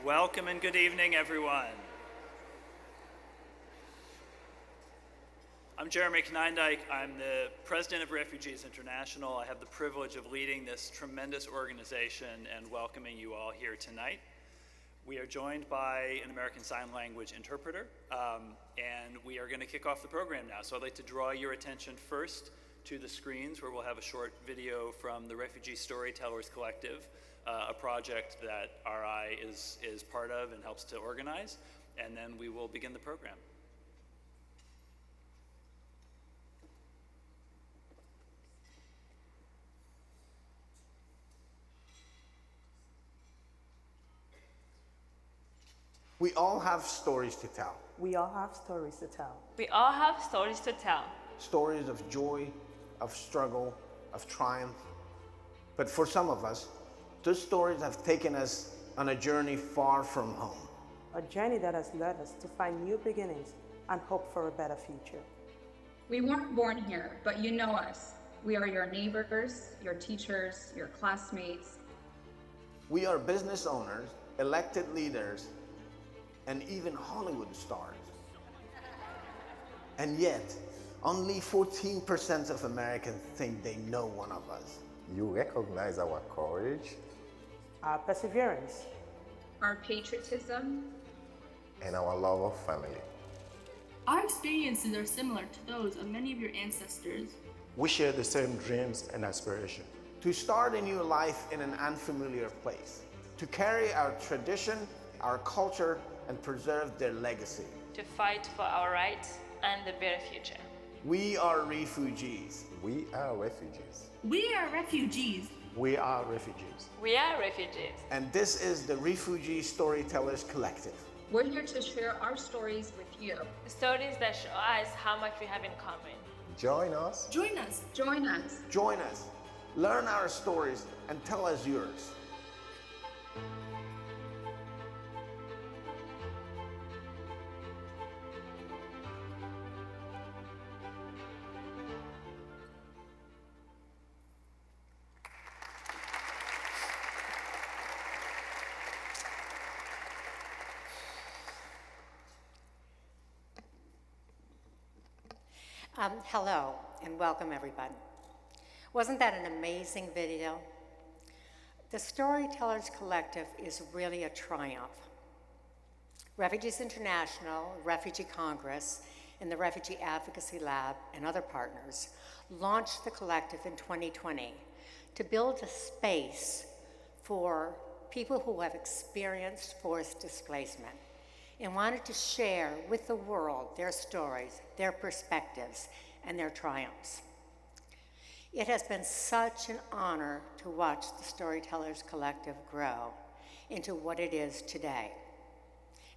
Welcome and good evening, everyone. I'm Jeremy Knindike. I'm the president of Refugees International. I have the privilege of leading this tremendous organization and welcoming you all here tonight. We are joined by an American Sign Language interpreter, and we are going to kick off the program now. So I'd like to draw your attention first to the screens where we'll have a short video from the Refugee Storytellers Collective, a project that RI is part of and helps to organize, and then we will begin the program. We all have stories to tell. We all have stories to tell. We all have stories to tell. Stories of joy, of struggle, of triumph. But for some of us, those stories have taken us on a journey far from home. A journey that has led us to find new beginnings and hope for a better future. We weren't born here, but you know us. We are your neighbors, your teachers, your classmates. We are business owners, elected leaders, and even Hollywood stars. And yet, only 14% of Americans think they know one of us. You recognize our courage, Our perseverance, Our patriotism, and our love of family. Our experiences are similar to those of many of your ancestors. We share the same dreams and aspirations. To start a new life in an unfamiliar place. To carry our tradition, our culture, and preserve their legacy. To fight for our rights and a better future. We are refugees. We are refugees. We are refugees. We are refugees. We are refugees. And this is the Refugee Storytellers Collective. we're here to share our stories with you. Stories that show us how much we have in common. Join us. Join us. Join us. Join us, learn our stories, and tell us yours. Hello and welcome everybody. Wasn't that an amazing video? The Storytellers Collective is really a triumph. Refugees International, Refugee Congress, and the Refugee Advocacy Lab and other partners launched the collective in 2020 to build a space for people who have experienced forced displacement and wanted to share with the world their stories, their perspectives, and their triumphs. It has been such an honor to watch the Storytellers Collective grow into what it is today.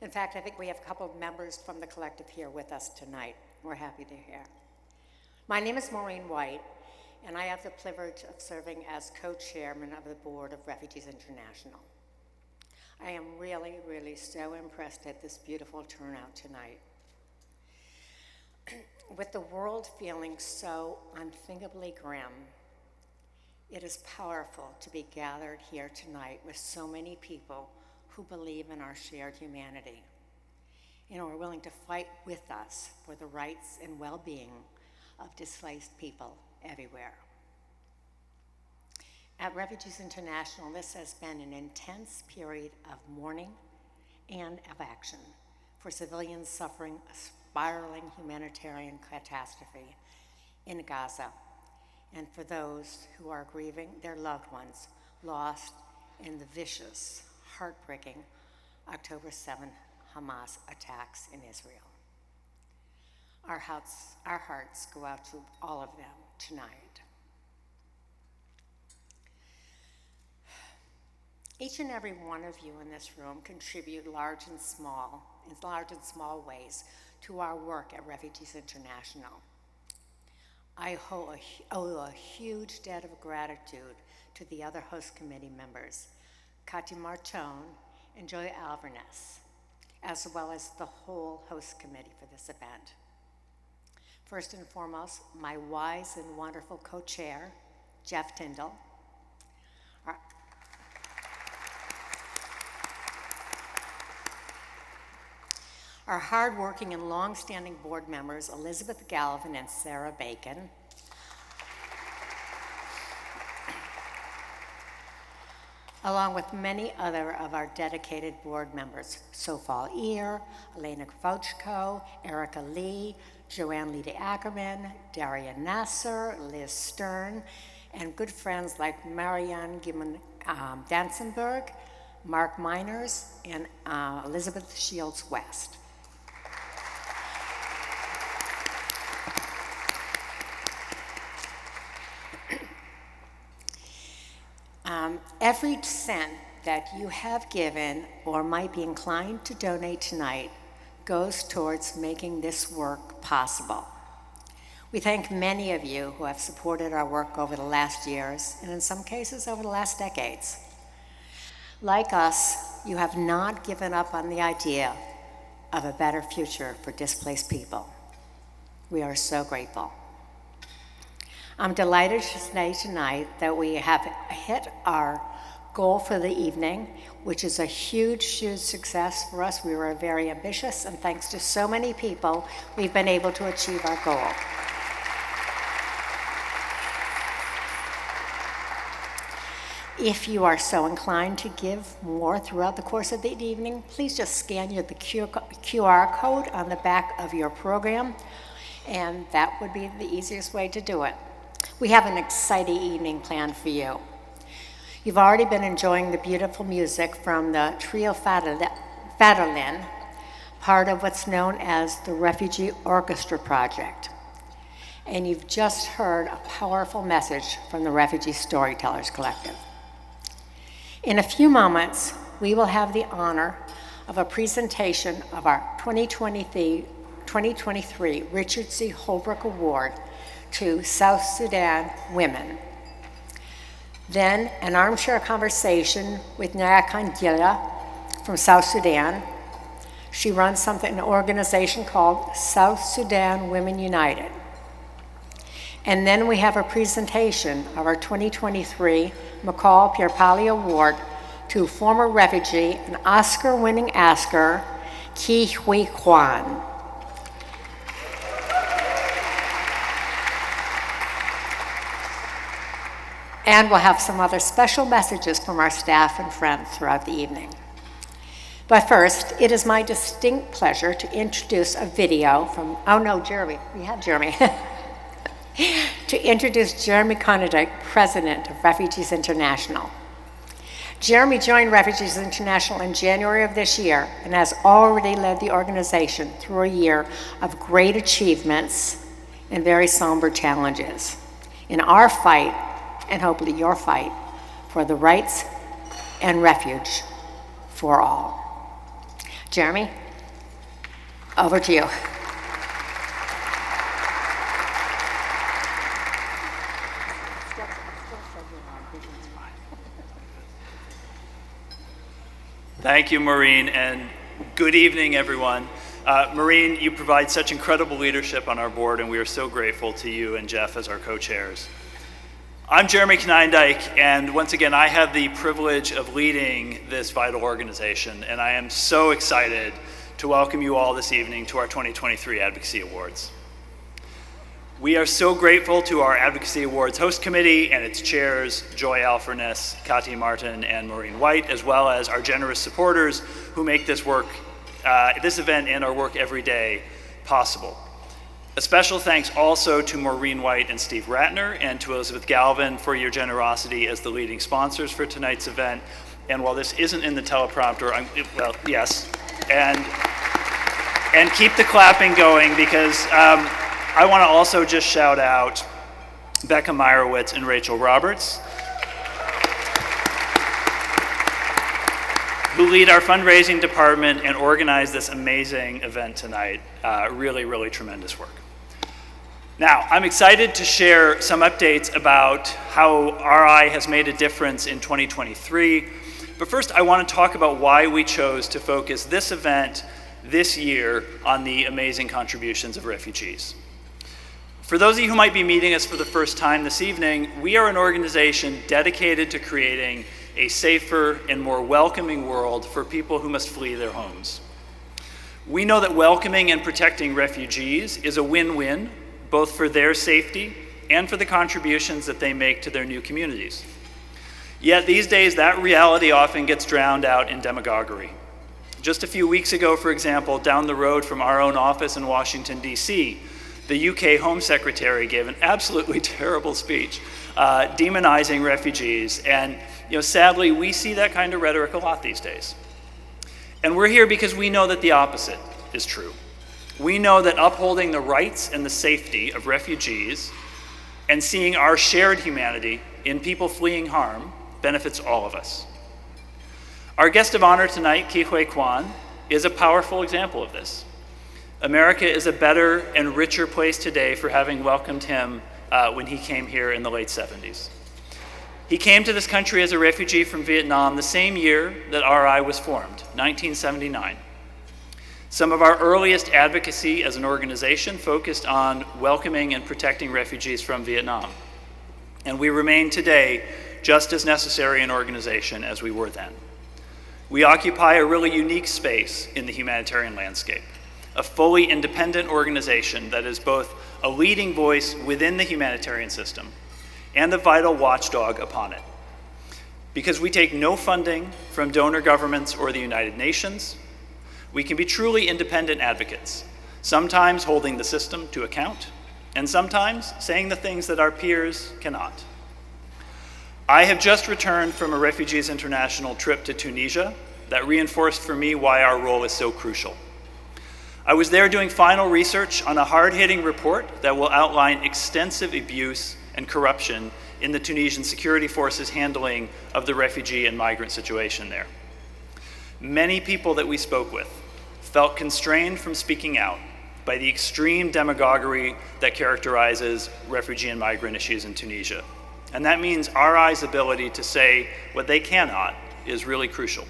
In fact, I think we have a couple of members from the collective here with us tonight. We're happy to hear. My name is Maureen White, and I have the privilege of serving as co-chairman of the board of Refugees International. I am really, really so impressed at this beautiful turnout tonight. With the world feeling so unthinkably grim, it is powerful to be gathered here tonight with so many people who believe in our shared humanity and are willing to fight with us for the rights and well-being of displaced people everywhere. At Refugees International, this has been an intense period of mourning and of action for civilians suffering a spiraling humanitarian catastrophe in Gaza, and for those who are grieving their loved ones lost in the vicious, heartbreaking October 7 Hamas attacks in Israel. Our hearts go out to all of them tonight. Each and every one of you in this room contribute large and small ways to our work at Refugees International. I owe a huge debt of gratitude to the other host committee members, Kati Martone and Joy Alvarez, as well as the whole host committee for this event. First and foremost, my wise and wonderful co-chair, Jeff Tyndall, Our hardworking and long-standing board members, Elizabeth Galvin and Sarah Bacon, along with many other of our dedicated board members, Sofal Ear, Elena Kravchko, Erica Lee, Joanne Lida Ackerman, Daria Nasser, Liz Stern, and good friends like Marianne Gimon Dansenberg, Mark Miners, and Elizabeth Shields West. Every cent that you have given or might be inclined to donate tonight goes towards making this work possible. We thank many of you who have supported our work over the last years, and in some cases over the last decades. Like us, you have not given up on the idea of a better future for displaced people. We are so grateful. I'm delighted to say tonight that we have hit our goal for the evening, which is a huge, huge success for us. We were very ambitious, and thanks to so many people, we've been able to achieve our goal. If you are so inclined to give more throughout the course of the evening, please just scan the QR code on the back of your program, and that would be the easiest way to do it. We have an exciting evening planned for you. You've already been enjoying the beautiful music from the Trio Faderlin, part of what's known as the Refugee Orchestra Project. And you've just heard a powerful message from the Refugee Storytellers Collective. In a few moments, we will have the honor of a presentation of our 2023 Richard C. Holbrook Award to South Sudan Women. Then an armchair conversation with Nyakan Gile from South Sudan. She runs an organization called South Sudan Women United. And then we have a presentation of our 2023 McCall Pierpali Award to former refugee and Oscar-winning actor, Ki Hui Quan. And we'll have some other special messages from our staff and friends throughout the evening. But first, it is my distinct pleasure to introduce a video from, oh no, Jeremy, we have Jeremy. To introduce Jeremy Konadijk, President of Refugees International. Jeremy joined Refugees International in January of this year and has already led the organization through a year of great achievements and very somber challenges in our fight, and hopefully your fight, for the rights and refuge for all. Jeremy, over to you. Thank you, Maureen, and good evening, everyone. Maureen, you provide such incredible leadership on our board, and we are so grateful to you and Jeff as our co-chairs. I'm Jeremy Konadijk, and once again, I have the privilege of leading this vital organization, and I am so excited to welcome you all this evening to our 2023 Advocacy Awards. We are so grateful to our Advocacy Awards host committee and its chairs, Joy Alferness, Kati Martin, and Maureen White, as well as our generous supporters who make this work, this event and our work every day possible. A special thanks also to Maureen White and Steve Ratner and to Elizabeth Galvin for your generosity as the leading sponsors for tonight's event. And while this isn't in the teleprompter, well, yes, and keep the clapping going because I want to also just shout out Becca Meyerowitz and Rachel Roberts, who lead our fundraising department and organize this amazing event tonight. Really, really tremendous work. Now, I'm excited to share some updates about how RI has made a difference in 2023. But first, I want to talk about why we chose to focus this event this year on the amazing contributions of refugees. For those of you who might be meeting us for the first time this evening, we are an organization dedicated to creating a safer and more welcoming world for people who must flee their homes. We know that welcoming and protecting refugees is a win-win, both for their safety and for the contributions that they make to their new communities. Yet these days, that reality often gets drowned out in demagoguery. Just a few weeks ago, for example, down the road from our own office in Washington, D.C., the UK Home Secretary gave an absolutely terrible speech demonizing refugees. And sadly, we see that kind of rhetoric a lot these days. And we're here because we know that the opposite is true. We know that upholding the rights and the safety of refugees and seeing our shared humanity in people fleeing harm benefits all of us. Our guest of honor tonight, Quan, is a powerful example of this. America is a better and richer place today for having welcomed him when he came here in the late 70s. He came to this country as a refugee from Vietnam the same year that RI was formed, 1979. Some of our earliest advocacy as an organization focused on welcoming and protecting refugees from Vietnam. And we remain today just as necessary an organization as we were then. We occupy a really unique space in the humanitarian landscape, a fully independent organization that is both a leading voice within the humanitarian system and a vital watchdog upon it. Because we take no funding from donor governments or the United Nations, we can be truly independent advocates, sometimes holding the system to account, and sometimes saying the things that our peers cannot. I have just returned from a Refugees International trip to Tunisia that reinforced for me why our role is so crucial. I was there doing final research on a hard-hitting report that will outline extensive abuse and corruption in the Tunisian security forces' handling of the refugee and migrant situation there. Many people that we spoke with felt constrained from speaking out by the extreme demagoguery that characterizes refugee and migrant issues in Tunisia. And that means RI's ability to say what they cannot is really crucial.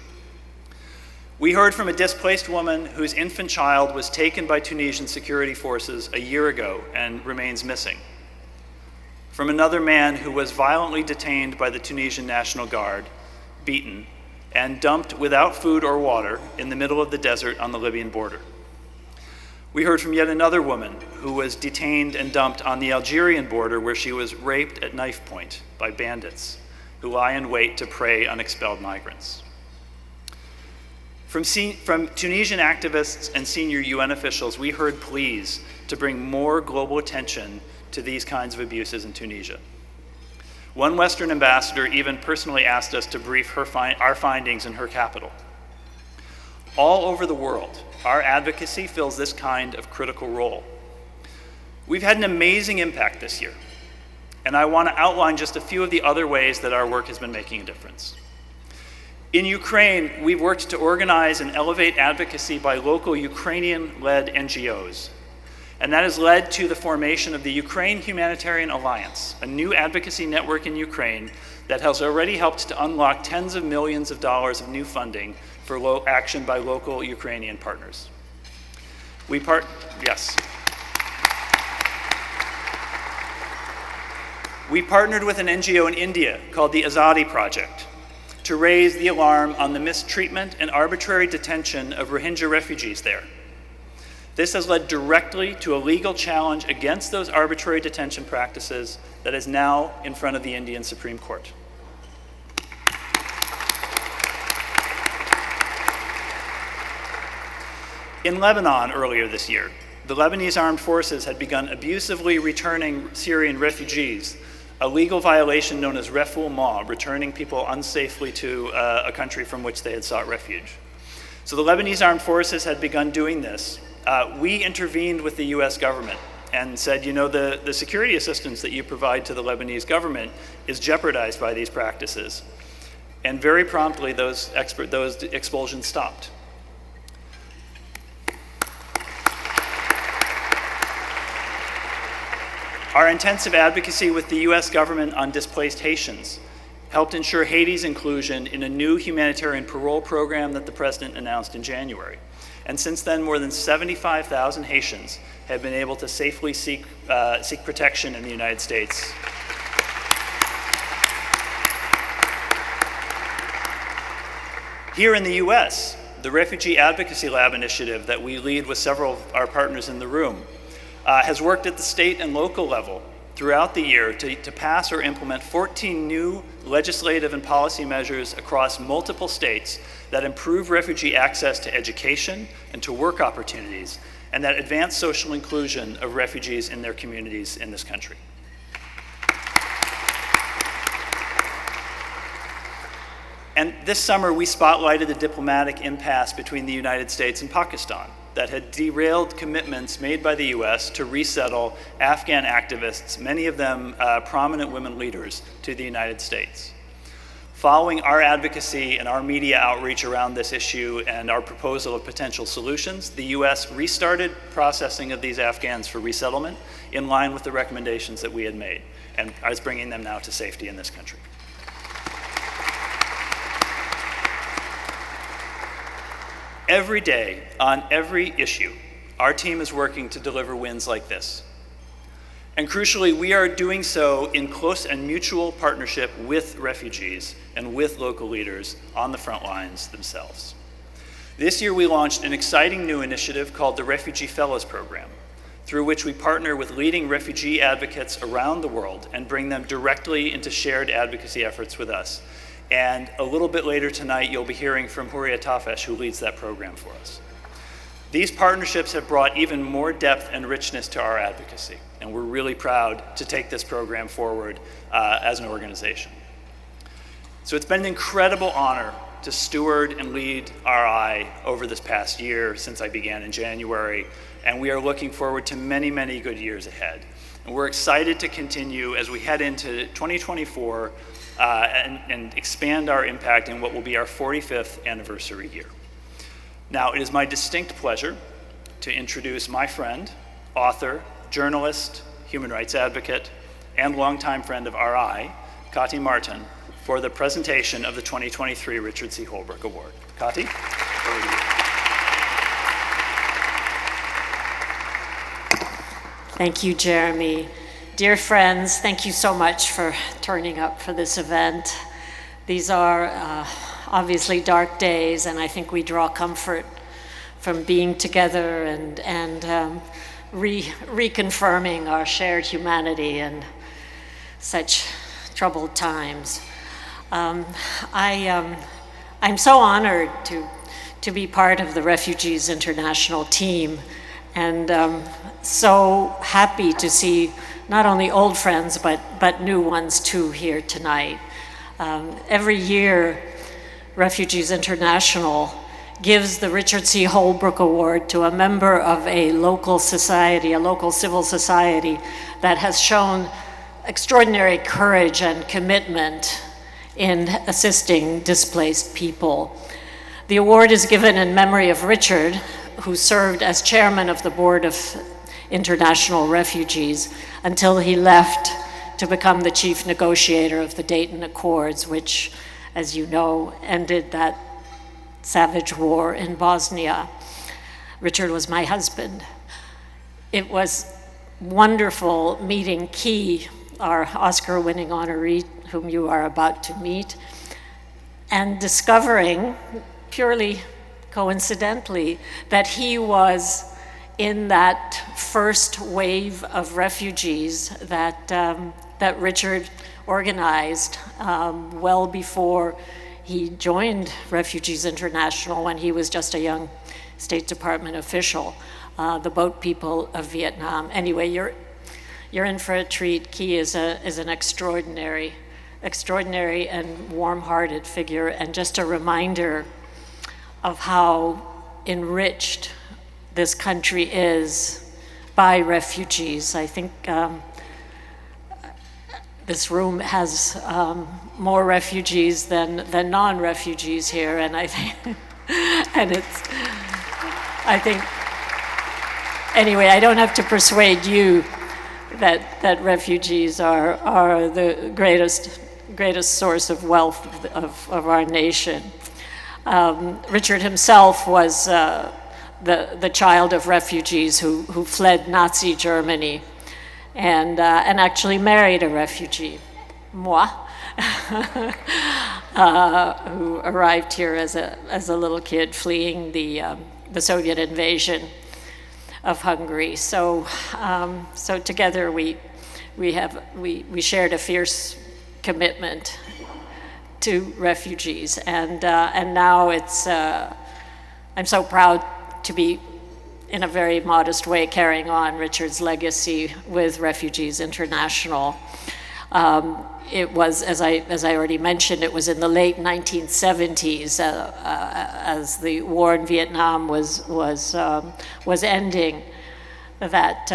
We heard from a displaced woman whose infant child was taken by Tunisian security forces a year ago and remains missing. From another man who was violently detained by the Tunisian National Guard, beaten, and dumped without food or water in the middle of the desert on the Libyan border. We heard from yet another woman who was detained and dumped on the Algerian border, where she was raped at knife point by bandits who lie in wait to prey on expelled migrants. From Tunisian activists and senior UN officials, we heard pleas to bring more global attention to these kinds of abuses in Tunisia. One Western ambassador even personally asked us to brief our findings in her capital. All over the world, our advocacy fills this kind of critical role. We've had an amazing impact this year, and I want to outline just a few of the other ways that our work has been making a difference. In Ukraine, we've worked to organize and elevate advocacy by local Ukrainian-led NGOs. And that has led to the formation of the Ukraine Humanitarian Alliance, a new advocacy network in Ukraine that has already helped to unlock tens of millions of dollars of new funding for action by local Ukrainian partners. We partnered with an NGO in India called the Azadi Project to raise the alarm on the mistreatment and arbitrary detention of Rohingya refugees there. This has led directly to a legal challenge against those arbitrary detention practices that is now in front of the Indian Supreme Court. In Lebanon earlier this year, the Lebanese armed forces had begun abusively returning Syrian refugees, a legal violation known as refoulement, returning people unsafely to a country from which they had sought refuge. So the Lebanese armed forces had begun doing this. We intervened with the US government and said, the security assistance that you provide to the Lebanese government is jeopardized by these practices. And very promptly, those expulsions stopped. Our intensive advocacy with the US government on displaced Haitians helped ensure Haiti's inclusion in a new humanitarian parole program that the President announced in January. And since then, more than 75,000 Haitians have been able to safely seek protection in the United States. Here in the US, the Refugee Advocacy Lab initiative that we lead with several of our partners in the room has worked at the state and local level throughout the year to pass or implement 14 new legislative and policy measures across multiple states that improve refugee access to education and to work opportunities, and that advance social inclusion of refugees in their communities in this country. And this summer, we spotlighted the diplomatic impasse between the United States and Pakistan that had derailed commitments made by the US to resettle Afghan activists, many of them prominent women leaders, to the United States. Following our advocacy and our media outreach around this issue and our proposal of potential solutions, the US restarted processing of these Afghans for resettlement in line with the recommendations that we had made, and is bringing them now to safety in this country. Every day, on every issue, our team is working to deliver wins like this. And crucially, we are doing so in close and mutual partnership with refugees and with local leaders on the front lines themselves. This year, we launched an exciting new initiative called the Refugee Fellows Program, through which we partner with leading refugee advocates around the world and bring them directly into shared advocacy efforts with us. And a little bit later tonight, you'll be hearing from Huria Tafesh, who leads that program for us. These partnerships have brought even more depth and richness to our advocacy, and we're really proud to take this program forward as an organization. So it's been an incredible honor to steward and lead RI over this past year since I began in January, and we are looking forward to many, many good years ahead. And we're excited to continue as we head into 2024 and expand our impact in what will be our 45th anniversary year. Now, it is my distinct pleasure to introduce my friend, author, journalist, human rights advocate, and longtime friend of RI, Kati Martin, for the presentation of the 2023 Richard C. Holbrooke Award. Kati, over to you. Thank you, Jeremy. Dear friends, thank you so much for turning up for this event. These are obviously dark days, and I think we draw comfort from being together and reconfirming our shared humanity in such troubled times. I'm so honored to be part of the Refugees International team, and so happy to see not only old friends, but new ones too here tonight. Every year, Refugees International gives the Richard C. Holbrooke Award to a member of a local society, a local civil society that has shown extraordinary courage and commitment in assisting displaced people. The award is given in memory of Richard, who served as chairman of the board of International Refugees until he left to become the chief negotiator of the Dayton Accords, which, as you know, ended that savage war in Bosnia. Richard was my husband. It was wonderful meeting Key, our Oscar-winning honoree, whom you are about to meet, and discovering, purely coincidentally, that he was in that first wave of refugees that, that Richard organized well before he joined Refugees International, when he was just a young State Department official, the boat people of Vietnam. Anyway, you're in for a treat. Key is an extraordinary and warm-hearted figure, and just a reminder of how enriched this country is by refugees. I think this room has more refugees than non-refugees here, and I think, anyway, I don't have to persuade you that refugees are the greatest source of wealth of our nation. Richard himself was the child of refugees who fled Nazi Germany and actually married a refugee. moi, who arrived here as a little kid fleeing the Soviet invasion of Hungary. So together we shared a fierce commitment to refugees, and now I'm so proud to be, in a very modest way, carrying on Richard's legacy with Refugees International. It was, as I already mentioned, it was in the late 1970s, as the war in Vietnam was ending, that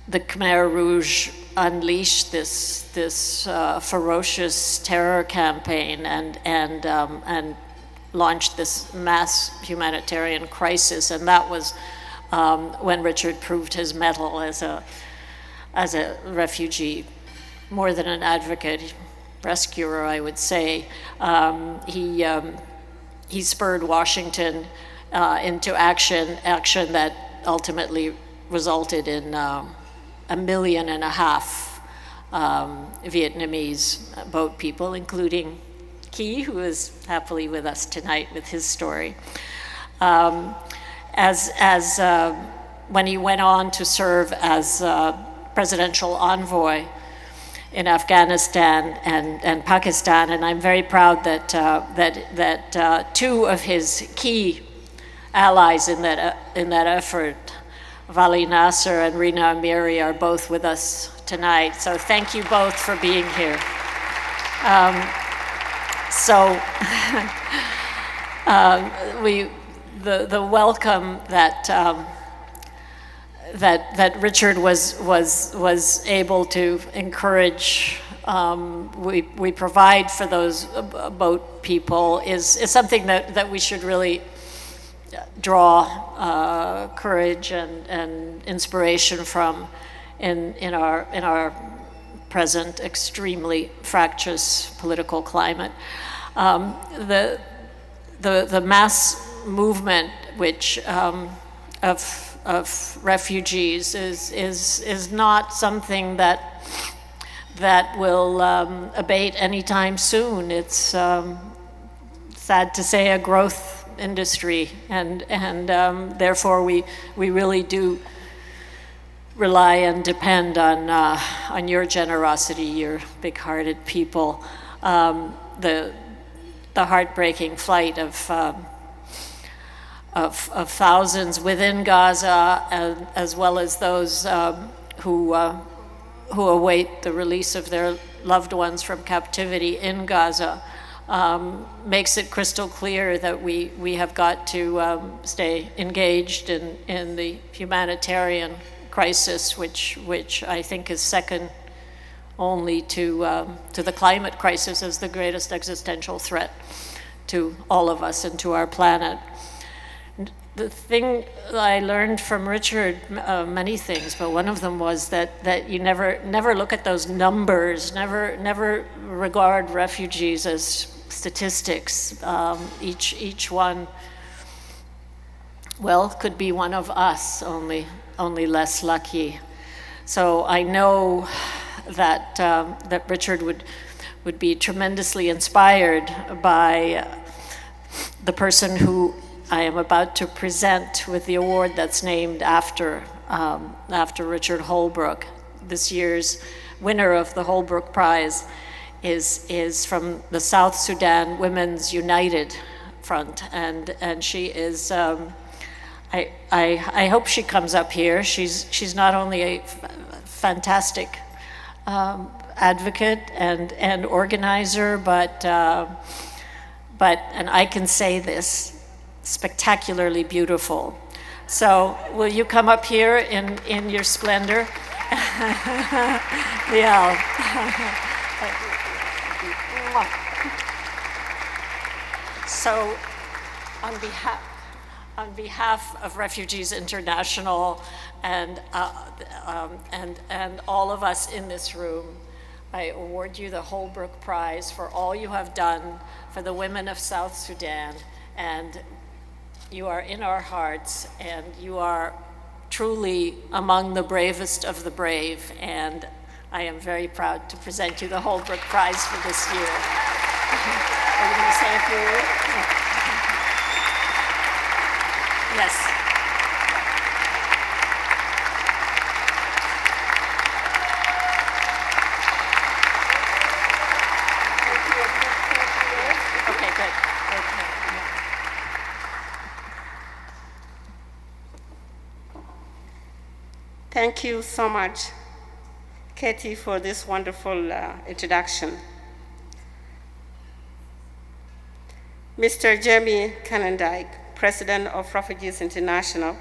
the Khmer Rouge unleashed this ferocious terror campaign and launched this mass humanitarian crisis, and that was when Richard proved his mettle as a refugee, more than an advocate, rescuer, I would say. He spurred Washington into action that ultimately resulted in 1.5 million Vietnamese boat people, including Key, who is happily with us tonight with his story. When he went on to serve as presidential envoy in Afghanistan and Pakistan, and I'm very proud that two of his key allies in that effort, Vali Nasser and Rina Amiri, are both with us tonight. So thank you both for being here. The welcome that Richard was able to encourage, we provide for those boat people is something that we should really draw courage and inspiration from in our present extremely fractious political climate. The mass movement which of refugees is not something that will abate anytime soon. It's sad to say a growth industry, and therefore we really do rely and depend on your generosity, your big-hearted people. The heartbreaking flight of thousands within Gaza, as well as those who await the release of their loved ones from captivity in Gaza, makes it crystal clear that we have got to stay engaged in the humanitarian crisis, which I think is second only to the climate crisis as the greatest existential threat to all of us and to our planet. The thing I learned from Richard, many things, but one of them was that you never look at those numbers, never regard refugees as statistics. Each one, well, could be one of us, only less lucky. So I know that Richard would be tremendously inspired by the person who I am about to present with the award that's named after Richard Holbrooke. This year's winner of the Holbrooke Prize is from the South Sudan Women United front, and she is. I hope she comes up here. She's not only a fantastic advocate and organizer, but and I can say this, spectacularly beautiful. So will you come up here in your splendor? Yeah. So on behalf of Refugees International and all of us in this room, I award you the Holbrooke Prize for all you have done for the women of South Sudan, and you are in our hearts, and you are truly among the bravest of the brave, and I am very proud to present you the Holbrook Prize for this year. Are you going to say a few words? Yes. Okay, good. Okay. Thank you so much, Katie, for this wonderful introduction. Mr. Jeremy Canondike, President of Refugees International,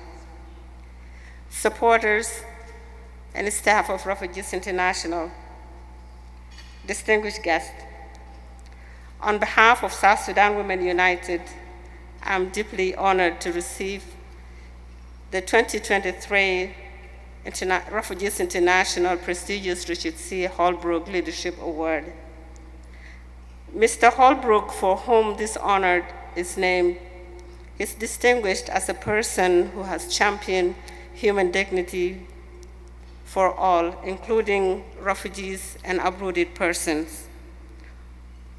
supporters and staff of Refugees International, distinguished guests, on behalf of South Sudan Women United, I'm deeply honored to receive the 2023 Refugees International prestigious Richard C. Holbrook Leadership Award. Mr. Holbrook, for whom this honor is named, is distinguished as a person who has championed human dignity for all, including refugees and uprooted persons.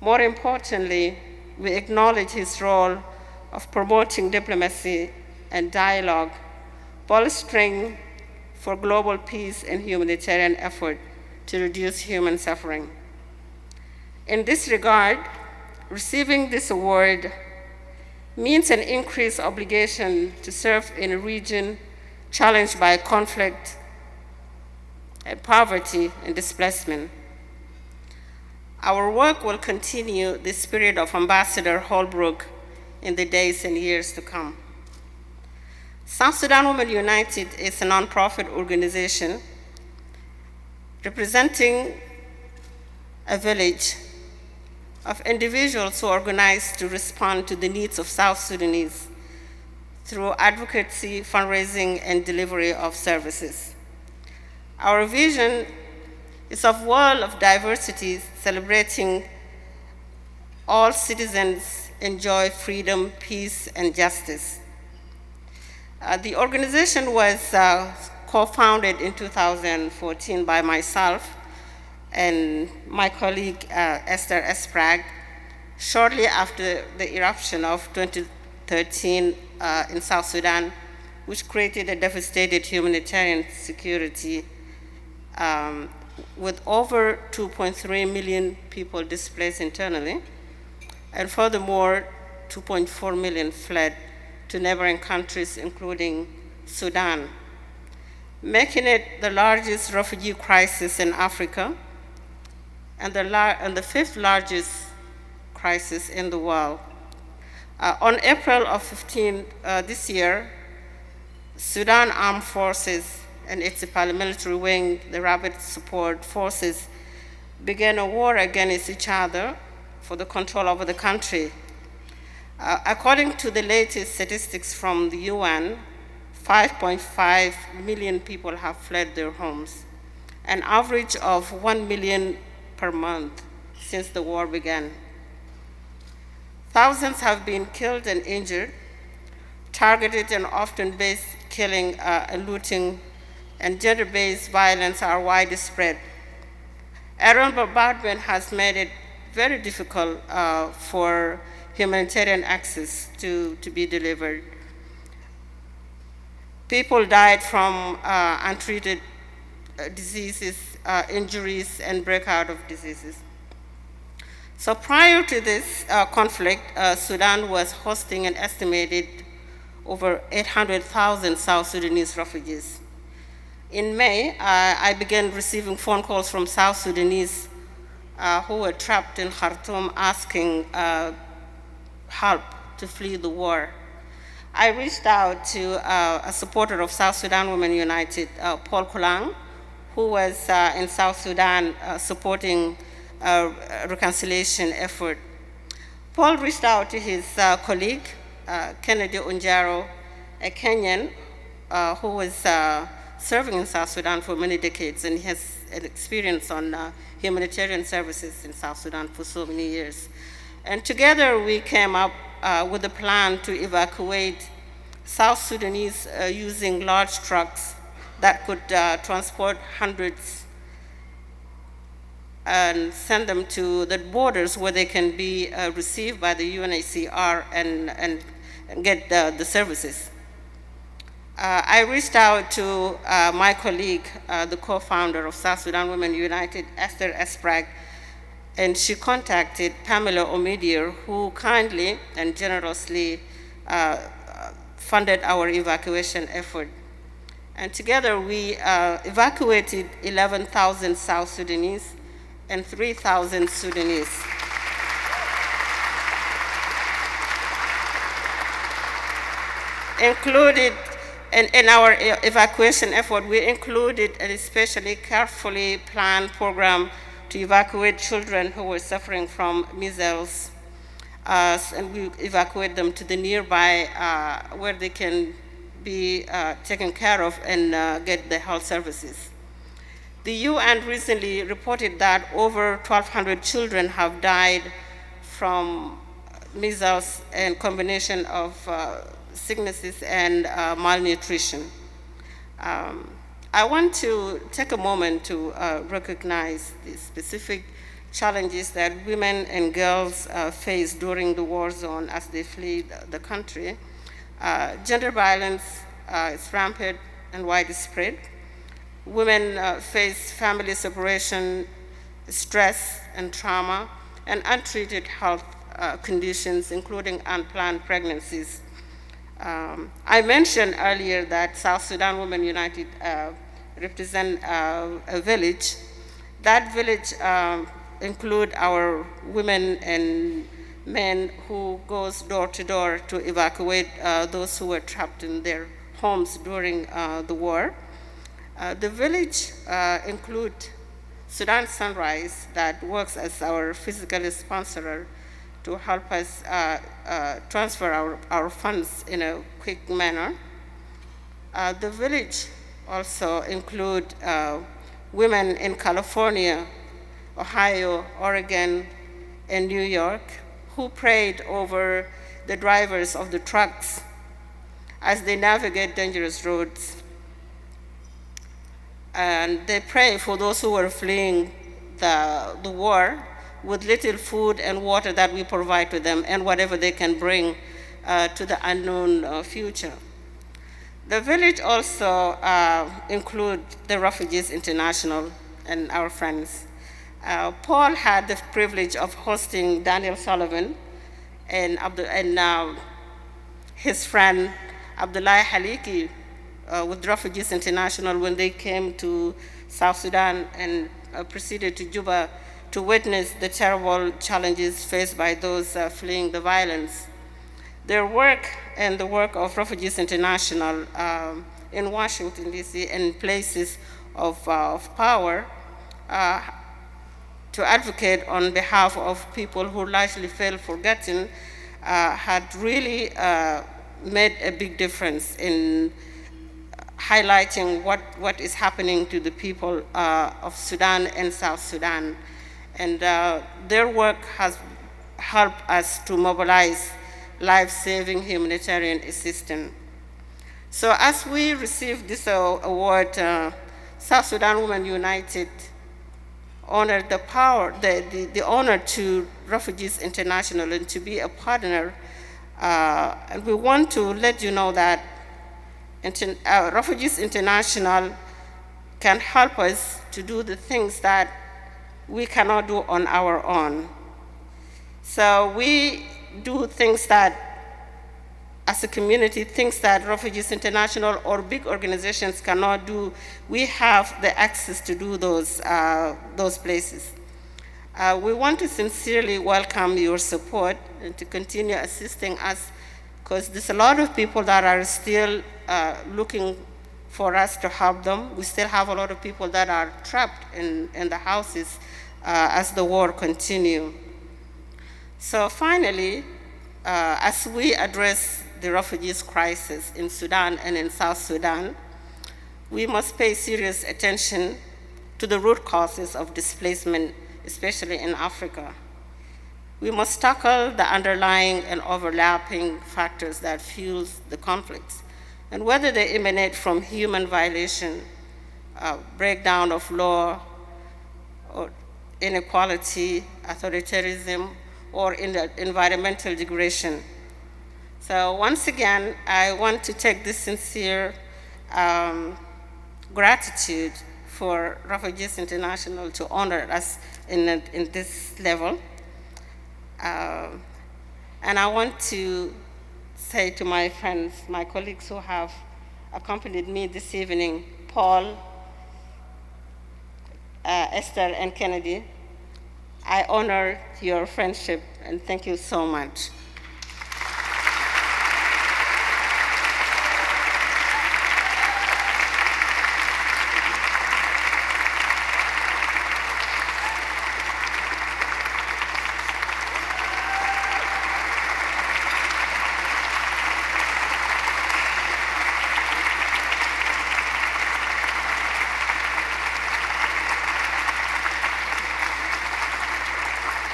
More importantly, we acknowledge his role of promoting diplomacy and dialogue, bolstering for global peace and humanitarian effort to reduce human suffering. In this regard, receiving this award means an increased obligation to serve in a region challenged by conflict and poverty and displacement. Our work will continue the spirit of Ambassador Holbrook in the days and years to come. South Sudan Women United is a nonprofit organization representing a village of individuals who organize to respond to the needs of South Sudanese through advocacy, fundraising, and delivery of services. Our vision is of world of diversity, celebrating all citizens enjoy freedom, peace, and justice. The organization was co-founded in 2014 by myself and my colleague Esther Esprag, shortly after the eruption of 2013 in South Sudan, which created a devastated humanitarian security with over 2.3 million people displaced internally, and furthermore, 2.4 million fled to neighboring countries, including Sudan, making it the largest refugee crisis in Africa and the fifth largest crisis in the world. On April of 15 this year, Sudan Armed Forces and its paramilitary wing, the Rapid Support Forces, began a war against each other for the control over the country. According to the latest statistics from the UN, 5.5 million people have fled their homes, an average of 1 million per month since the war began. Thousands have been killed and injured, targeted and often based killing and looting, and gender-based violence are widespread. Aerial bombardment has made it very difficult for humanitarian access to be delivered. People died from untreated diseases, injuries, and breakout of diseases. So prior to this conflict, Sudan was hosting an estimated over 800,000 South Sudanese refugees. In May, I began receiving phone calls from South Sudanese who were trapped in Khartoum asking help to flee the war. I reached out to a supporter of South Sudan Women United, Paul Kulang, who was in South Sudan supporting a reconciliation effort. Paul reached out to his colleague, Kennedy Unjaro, a Kenyan who was serving in South Sudan for many decades, and he has an experience on humanitarian services in South Sudan for so many years. And together we came up with a plan to evacuate South Sudanese using large trucks that could transport hundreds and send them to the borders where they can be received by the UNHCR and get the services. I reached out to my colleague, the co-founder of South Sudan Women United, Esther Esprag, and she contacted Pamela Omidyar, who kindly and generously funded our evacuation effort. And together we evacuated 11,000 South Sudanese and 3,000 Sudanese. Included in our evacuation effort, we included an especially carefully planned program to evacuate children who were suffering from measles, and we evacuate them to the nearby where they can be taken care of and get the health services. The UN recently reported that over 1,200 children have died from measles and combination of sicknesses and malnutrition. I want to take a moment to recognize the specific challenges that women and girls face during the war zone as they flee the country. Gender violence is rampant and widespread. Women face family separation, stress and trauma, and untreated health conditions, including unplanned pregnancies. I mentioned earlier that South Sudan Women United represent a village. That village include our women and men who goes door to door to evacuate those who were trapped in their homes during the war. The village include Sudan Sunrise that works as our physical sponsor to help us transfer our funds in a quick manner. The village also include women in California, Ohio, Oregon, and New York who prayed over the drivers of the trucks as they navigate dangerous roads. And they pray for those who were fleeing the war with little food and water that we provide to them and whatever they can bring to the unknown future. The village also includes the Refugees International and our friends. Paul had the privilege of hosting Daniel Sullivan and his friend Abdullah Haliki with Refugees International when they came to South Sudan and proceeded to Juba to witness the terrible challenges faced by those fleeing the violence. Their work and the work of Refugees International in Washington, D.C. and places of power to advocate on behalf of people who largely feel forgotten had really made a big difference in highlighting what is happening to the people of Sudan and South Sudan. And their work has helped us to mobilize life-saving humanitarian assistance. So as we receive this award, South Sudan Women United honored the honor to Refugees International and to be a partner. And we want to let you know that Refugees International can help us to do the things that we cannot do on our own. So we do things that, as a community, things that Refugees International or big organizations cannot do. We have the access to do those places. We want to sincerely welcome your support and to continue assisting us, because there's a lot of people that are still looking for us to help them. We still have a lot of people that are trapped in the houses as the war continues. So finally, as we address the refugees crisis in Sudan and in South Sudan, we must pay serious attention to the root causes of displacement, especially in Africa. We must tackle the underlying and overlapping factors that fuel the conflicts, and whether they emanate from human violation, breakdown of law, or inequality, authoritarianism, or environmental degradation. So once again, I want to take this sincere gratitude for Refugees International to honor us in this level. And I want to say to my friends, my colleagues who have accompanied me this evening, Paul, Esther, and Kennedy, I honor your friendship, and thank you so much.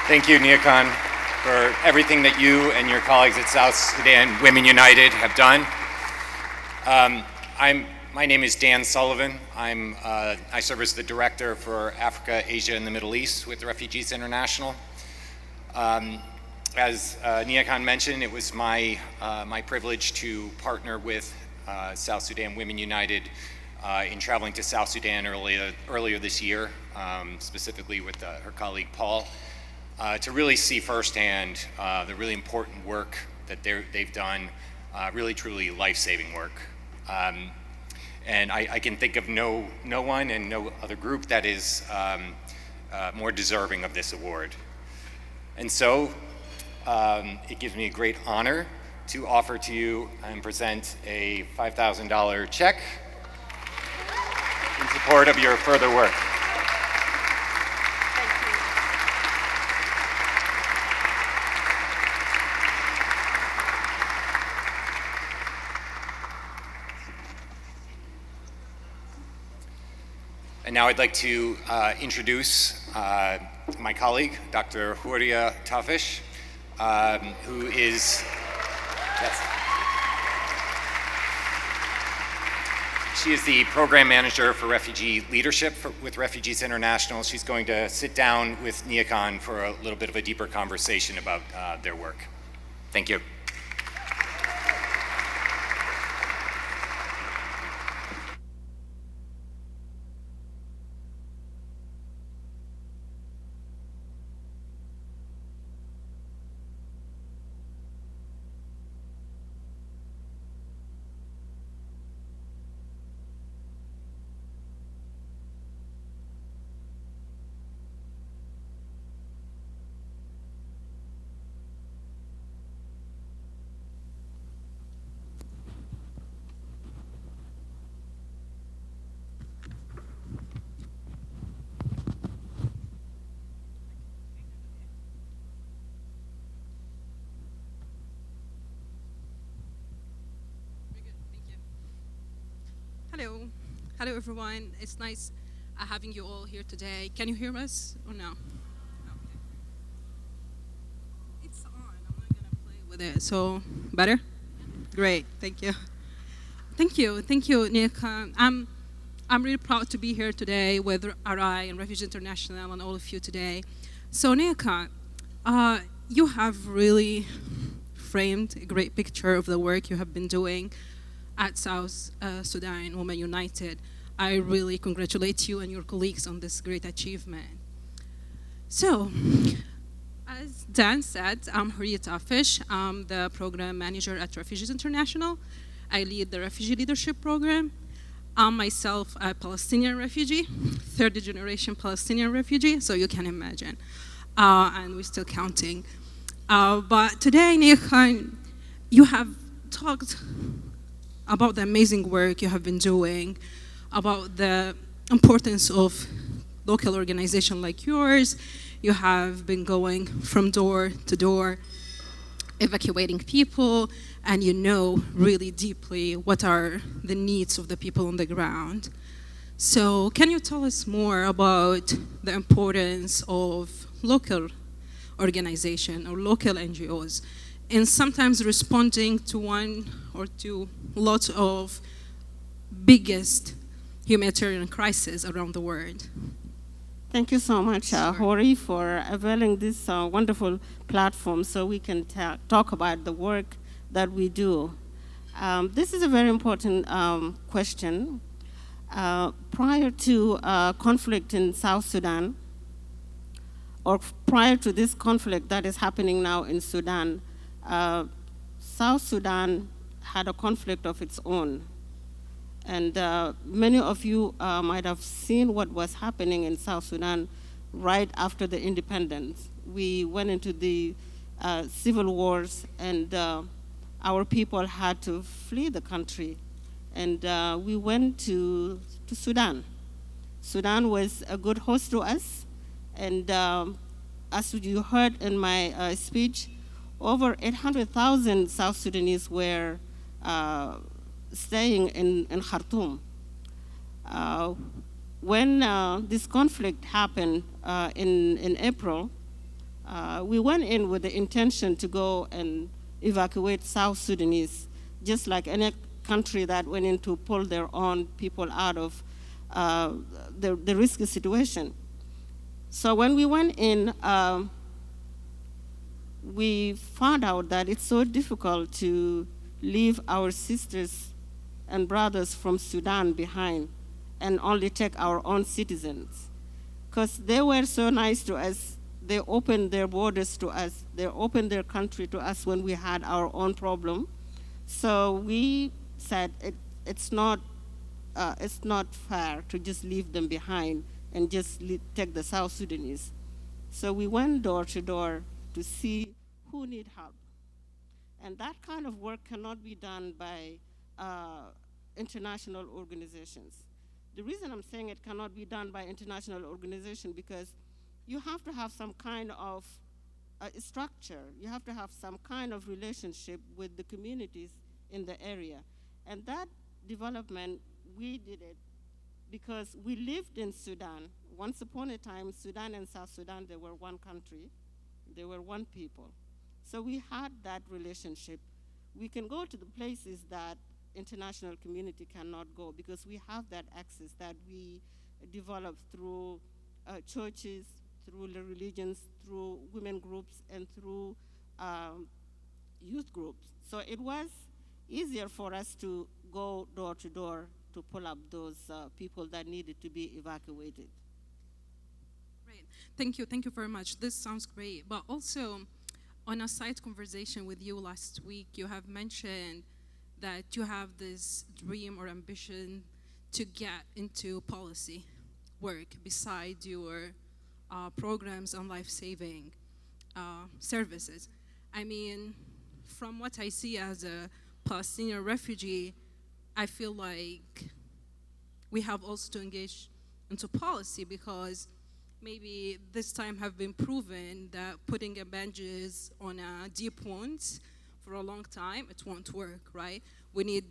Thank you, Nyakan, for everything that you and your colleagues at South Sudan Women United have done. My name is Dan Sullivan. I serve as the Director for Africa, Asia, and the Middle East with Refugees International. As Nyakan mentioned, it was my privilege to partner with South Sudan Women United in traveling to South Sudan earlier this year, specifically with her colleague Paul, to really see firsthand the really important work that they've done, really truly life-saving work. And I can think of no one and no other group that is more deserving of this award. And so it gives me a great honor to offer to you and present a $5,000 check in support of your further work. And now I'd like to introduce my colleague, Dr. Huria Tafish, who is, she is the program manager for refugee leadership with Refugees International. She's going to sit down with Nyakan for a little bit of a deeper conversation about their work. Thank you. Hello. Hello, everyone. It's nice having you all here today. Can you hear us or no? Okay. It's on. I'm not going to play with it. So, better? Great. Thank you. Thank you. Thank you, Nyakan. I'm really proud to be here today with RI and Refugees International and all of you today. So, Nyakan, you have really framed a great picture of the work you have been doing at South Sudan Women United. I really congratulate you and your colleagues on this great achievement. So, as Dan said, I'm Huria Tafish. I'm the program manager at Refugees International. I lead the refugee leadership program. I'm myself a Palestinian refugee, third generation Palestinian refugee, so you can imagine. And we're still counting. But today, Nyakan, you have talked about the amazing work you have been doing, about the importance of local organization like yours. You have been going from door to door, evacuating people, and you know really deeply what are the needs of the people on the ground. So can you tell us more about the importance of local organization or local NGOs in sometimes responding to one or two lots of biggest humanitarian crises around the world? Thank you so much, Hori, for availing this wonderful platform so we can talk about the work that we do. This is a very important question. Prior to conflict in South Sudan, or prior to this conflict that is happening now in Sudan, South Sudan had a conflict of its own. And many of you might have seen what was happening in South Sudan right after the independence. We went into the civil wars, and our people had to flee the country. And we went to Sudan. Sudan was a good host to us. And as you heard in my speech, over 800,000 South Sudanese were staying in Khartoum. When this conflict happened in April, we went in with the intention to go and evacuate South Sudanese, just like any country that went in to pull their own people out of the risky situation. So when we went in, we found out that it's so difficult to leave our sisters and brothers from Sudan behind and only take our own citizens. Because they were so nice to us. They opened their borders to us. They opened their country to us when we had our own problem. So we said it's not fair to just leave them behind and just take the South Sudanese. So we went door to door to see who need help. And that kind of work cannot be done by international organizations. The reason I'm saying it cannot be done by international organizations because you have to have some kind of structure. You have to have some kind of relationship with the communities in the area. And that development, we did it because we lived in Sudan. Once upon a time, Sudan and South Sudan, they were one country. They were one people. So we had that relationship. We can go to the places that international community cannot go because we have that access that we developed through churches, through the religions, through women groups, and through youth groups. So it was easier for us to go door to door to pull up those people that needed to be evacuated. Great. Thank you very much. This sounds great. But also, on a side conversation with you last week, you have mentioned that you have this dream or ambition to get into policy work beside your programs on life-saving services. I mean, from what I see as a Palestinian refugee, I feel like we have also to engage into policy because maybe this time have been proven that putting bandages on deep wounds for a long time, it won't work, right? We need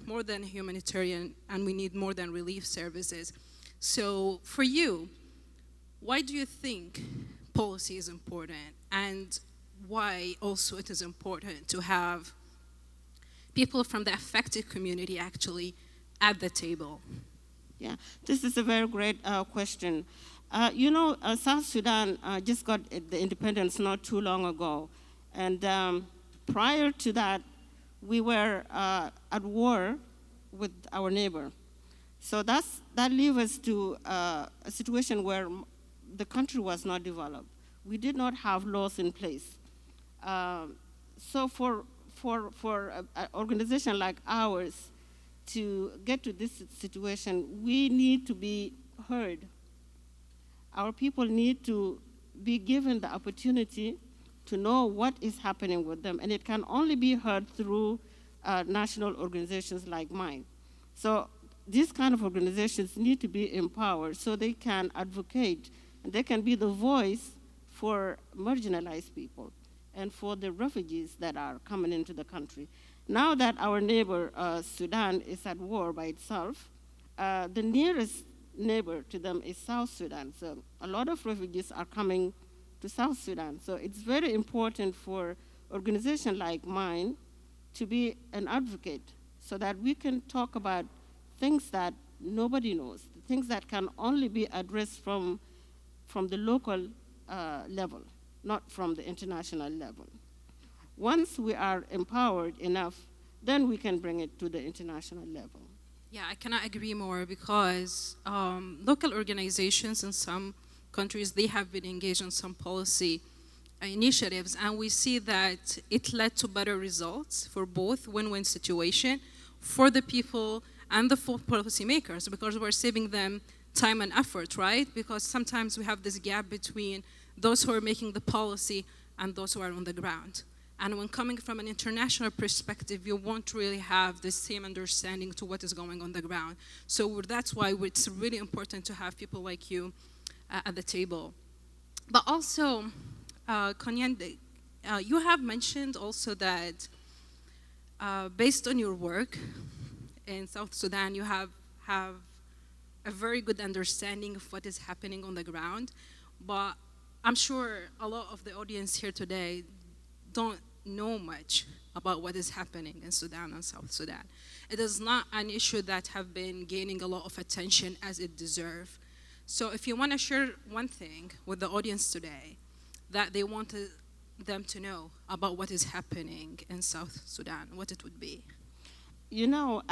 more than humanitarian and we need more than relief services. So for you, why do you think policy is important and why also it is important to have people from the affected community actually at the table? Yeah, this is a very great question. South Sudan just got the independence not too long ago. And prior to that, we were at war with our neighbor. So that leaves us to a situation where the country was not developed. We did not have laws in place. So for an organization like ours to get to this situation, we need to be heard. Our people need to be given the opportunity to know what is happening with them, and it can only be heard through national organizations like mine. So these kind of organizations need to be empowered so they can advocate, and they can be the voice for marginalized people and for the refugees that are coming into the country. Now that our neighbor, Sudan, is at war by itself, the nearest neighbor to them is South Sudan. So a lot of refugees are coming to South Sudan. So it's very important for organizations like mine to be an advocate so that we can talk about things that nobody knows, things that can only be addressed from from the local level, not from the international level. Once we are empowered enough, then we can bring it to the international level. Yeah, I cannot agree more because local organizations in some countries, they have been engaged in some policy initiatives, and we see that it led to better results for both win-win situation for the people and the policymakers, because we're saving them time and effort, right? Because sometimes we have this gap between those who are making the policy and those who are on the ground. And when coming from an international perspective, you won't really have the same understanding to what is going on the ground. So that's why it's really important to have people like you at the table. But also, Quan, you have mentioned also that based on your work in South Sudan, you have a very good understanding of what is happening on the ground. But I'm sure a lot of the audience here today don't know much about what is happening in Sudan and South Sudan. It is not an issue that have been gaining a lot of attention as it deserves. So if you want to share one thing with the audience today that they wanted them to know about what is happening in South Sudan, what it would be? You know,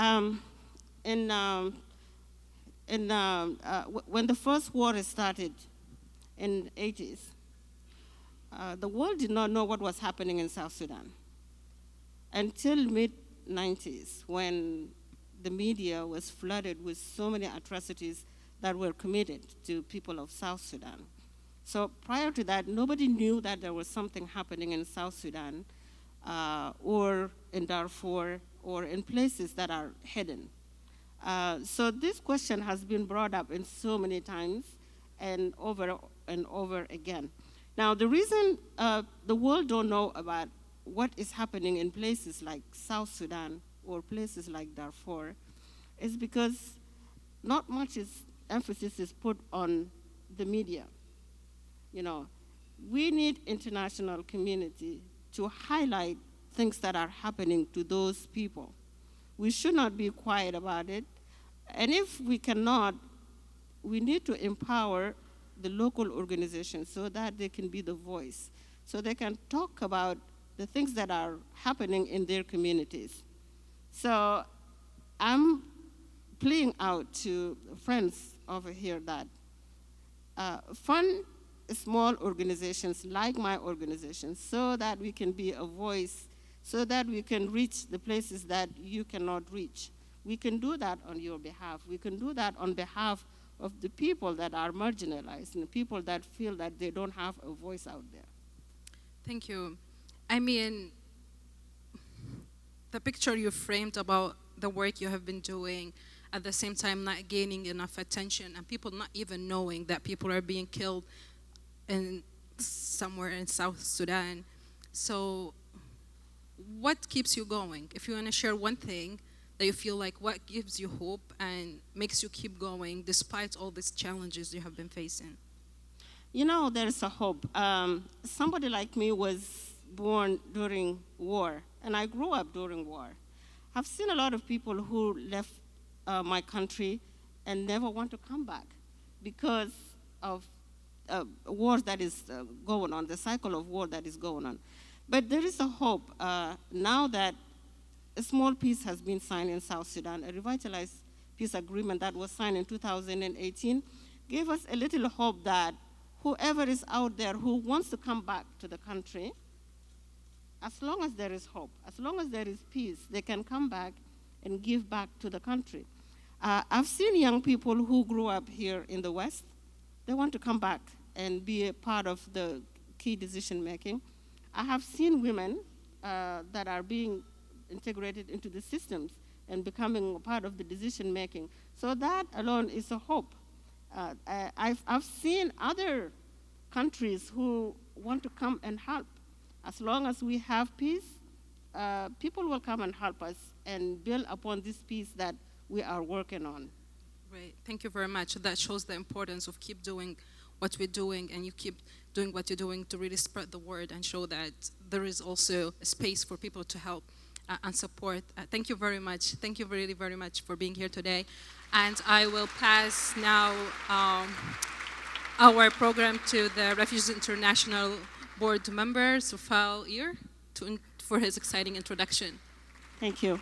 when the first war started in the 80s, the world did not know what was happening in South Sudan until mid-90s, when the media was flooded with so many atrocities that were committed to people of South Sudan. So prior to that, nobody knew that there was something happening in South Sudan or in Darfur or in places that are hidden. So this question has been brought up in so many times and over again. Now, the reason the world don't know about what is happening in places like South Sudan or places like Darfur is because not much emphasis is put on the media. You know, we need international community to highlight things that are happening to those people. We should not be quiet about it. And if we cannot, we need to empower the local organizations so that they can be the voice, so they can talk about the things that are happening in their communities. So I'm pleading out to friends over here that fund small organizations like my organization so that we can be a voice, so that we can reach the places that you cannot reach. We can do that on your behalf. We can do that on behalf of the people that are marginalized and the people that feel that they don't have a voice out there. Thank you. I mean, the picture you framed about the work you have been doing, at the same time not gaining enough attention and people not even knowing that people are being killed somewhere in South Sudan. So what keeps you going? If you want to share one thing that you feel like what gives you hope and makes you keep going despite all these challenges you have been facing? You know, there's a hope. Somebody like me was born during war, and I grew up during war. I've seen a lot of people who left my country and never want to come back because of wars that is going on, the cycle of war that is going on. But there is a hope now that a small peace has been signed in South Sudan, a revitalized peace agreement that was signed in 2018, gave us a little hope that whoever is out there who wants to come back to the country, as long as there is hope, as long as there is peace, they can come back and give back to the country. I've seen young people who grew up here in the West. They want to come back and be a part of the key decision making. I have seen women that are being integrated into the systems and becoming a part of the decision making. So that alone is a hope. I've seen other countries who want to come and help. As long as we have peace, people will come and help us and build upon this peace that we are working on. Great, thank you very much. That shows the importance of keep doing what we're doing, and you keep doing what you're doing to really spread the word and show that there is also a space for people to help and support. Thank you very much. Thank you really very much for being here today. And I will pass now our program to the Refugees International Board member, South Ear, for his exciting introduction. Thank you.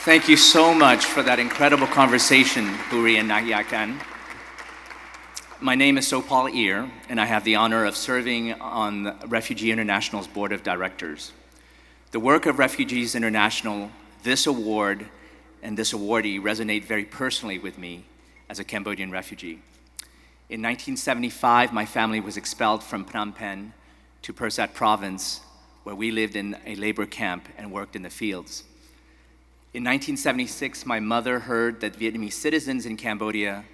Thank you so much for that incredible conversation, Buri and Nyakan. My name is Sopal Ear, and I have the honor of serving on Refugee International's board of directors. The work of Refugees International, this award, and this awardee resonate very personally with me as a Cambodian refugee. In 1975, my family was expelled from Phnom Penh to Pursat province, where we lived in a labor camp and worked in the fields. In 1976, my mother heard that Vietnamese citizens in Cambodia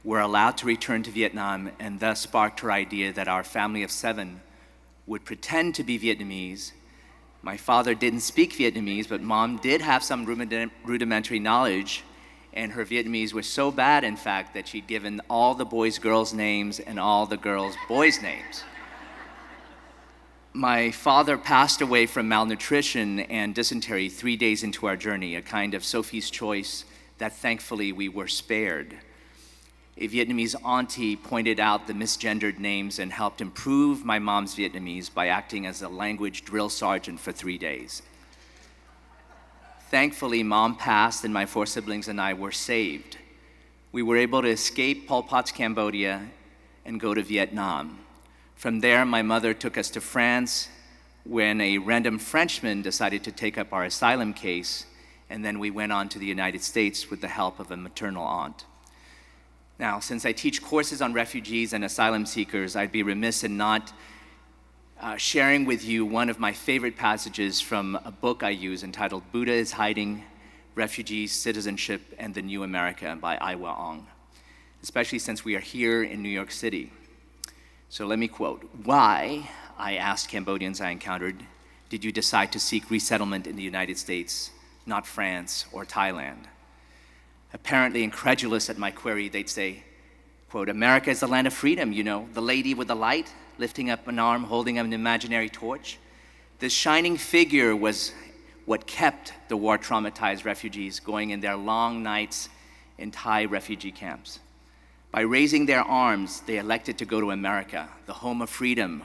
were allowed to return to Vietnam, and thus sparked her idea that our family of 7 would pretend to be Vietnamese. My father didn't speak Vietnamese, but mom did have some rudimentary knowledge, and her Vietnamese was so bad, in fact, that she'd given all the boys girls' names and all the girls boys' names. My father passed away from malnutrition and dysentery 3 days into our journey, a kind of Sophie's choice that thankfully we were spared. A Vietnamese auntie pointed out the misgendered names and helped improve my mom's Vietnamese by acting as a language drill sergeant for 3 days. Thankfully, mom passed and my 4 siblings and I were saved. We were able to escape Pol Pot's Cambodia and go to Vietnam. From there, my mother took us to France when a random Frenchman decided to take up our asylum case, and then we went on to the United States with the help of a maternal aunt. Now, since I teach courses on refugees and asylum seekers, I'd be remiss in not sharing with you one of my favorite passages from a book I use entitled Buddha is Hiding, Refugees, Citizenship, and the New America by Aiwa Ong, especially since we are here in New York City. So let me quote, "Why," I asked Cambodians I encountered, "did you decide to seek resettlement in the United States, not France or Thailand?" Apparently incredulous at my query, they'd say, quote, "America is the land of freedom, you know, the lady with the light, lifting up an arm, holding an imaginary torch. This shining figure was what kept the war-traumatized refugees going in their long nights in Thai refugee camps. By raising their arms, they elected to go to America, the home of freedom